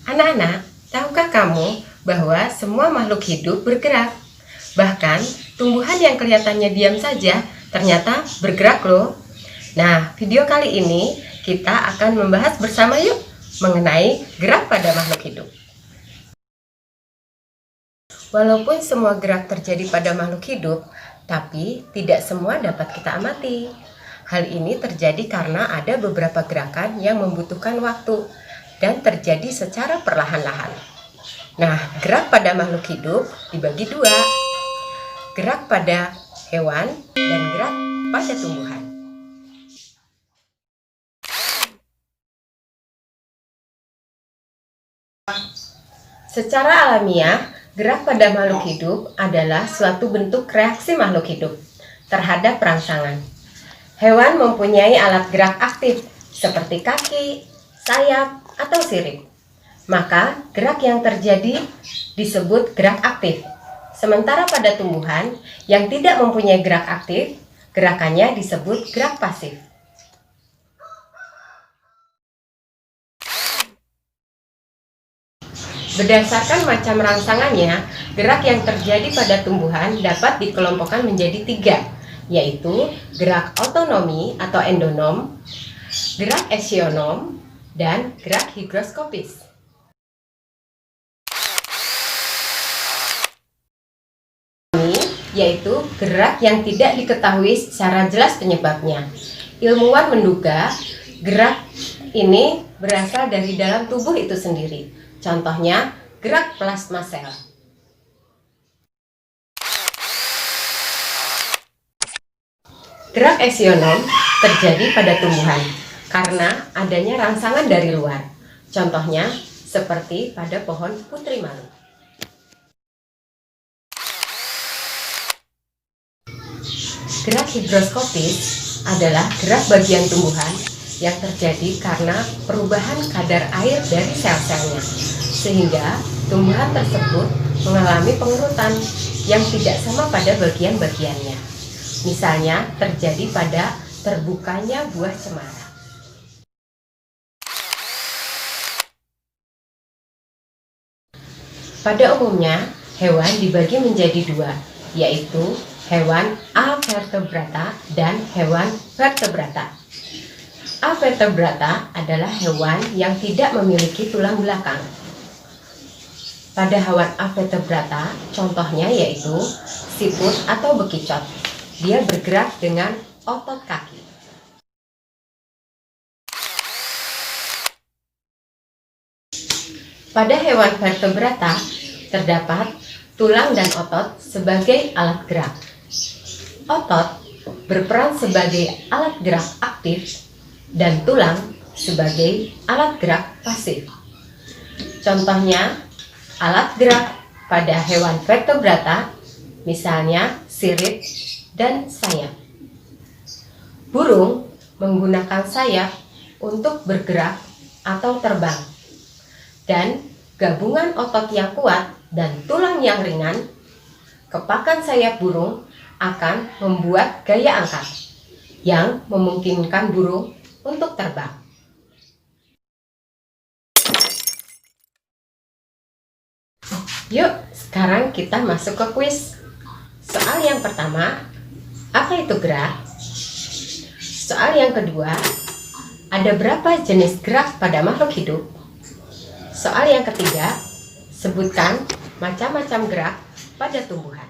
Anak-anak, tahukah kamu bahwa semua makhluk hidup bergerak? Bahkan, tumbuhan yang kelihatannya diam saja ternyata bergerak loh. Nah, video kali ini kita akan membahas bersama yuk mengenai gerak pada makhluk hidup. Walaupun semua gerak terjadi pada makhluk hidup, tapi tidak semua dapat kita amati. Hal ini terjadi karena ada beberapa gerakan yang membutuhkan waktu dan terjadi secara perlahan-lahan. Nah, gerak pada makhluk hidup dibagi dua, gerak pada hewan dan gerak pada tumbuhan. Secara alamiah, gerak pada makhluk hidup adalah suatu bentuk reaksi makhluk hidup terhadap rangsangan. Hewan mempunyai alat gerak aktif seperti kaki, sayap, atau sirip. Maka, gerak yang terjadi disebut gerak aktif. Sementara pada tumbuhan yang tidak mempunyai gerak aktif, gerakannya disebut gerak pasif. Berdasarkan macam rangsangannya, gerak yang terjadi pada tumbuhan dapat dikelompokkan menjadi tiga, yaitu gerak otonomi atau endonom, gerak eksionom, dan gerak higroskopis. Ini yaitu gerak yang tidak diketahui secara jelas penyebabnya. Ilmuwan menduga gerak ini berasal dari dalam tubuh itu sendiri. Contohnya, gerak plasma sel. Gerak eksionom terjadi pada tumbuhan karena adanya rangsangan dari luar. Contohnya, seperti pada pohon putri malu. Gerak higroskopis adalah gerak bagian tumbuhan yang terjadi karena perubahan kadar air dari sel-selnya, sehingga tumbuhan tersebut mengalami pengurutan yang tidak sama pada bagian-bagiannya. Misalnya terjadi pada terbukanya buah cemara. Pada umumnya, hewan dibagi menjadi dua, yaitu hewan avertebrata dan hewan vertebrata. Avertebrata adalah hewan yang tidak memiliki tulang belakang. Pada hewan avertebrata, contohnya yaitu siput atau bekicot. Dia bergerak dengan otot kaki. Pada hewan vertebrata, terdapat tulang dan otot sebagai alat gerak. Otot berperan sebagai alat gerak aktif dan tulang sebagai alat gerak pasif. Contohnya, alat gerak pada hewan vertebrata, misalnya sirip dan sayap. Burung menggunakan sayap untuk bergerak atau terbang, dan gabungan otot yang kuat dan tulang yang ringan, kepakan sayap burung akan membuat gaya angkat yang memungkinkan burung untuk terbang. Yuk, sekarang kita masuk ke kuis. Soal yang pertama, apa itu gerak? Soal yang kedua, ada berapa jenis gerak pada makhluk hidup? Soal yang ketiga, sebutkan macam-macam gerak pada tumbuhan.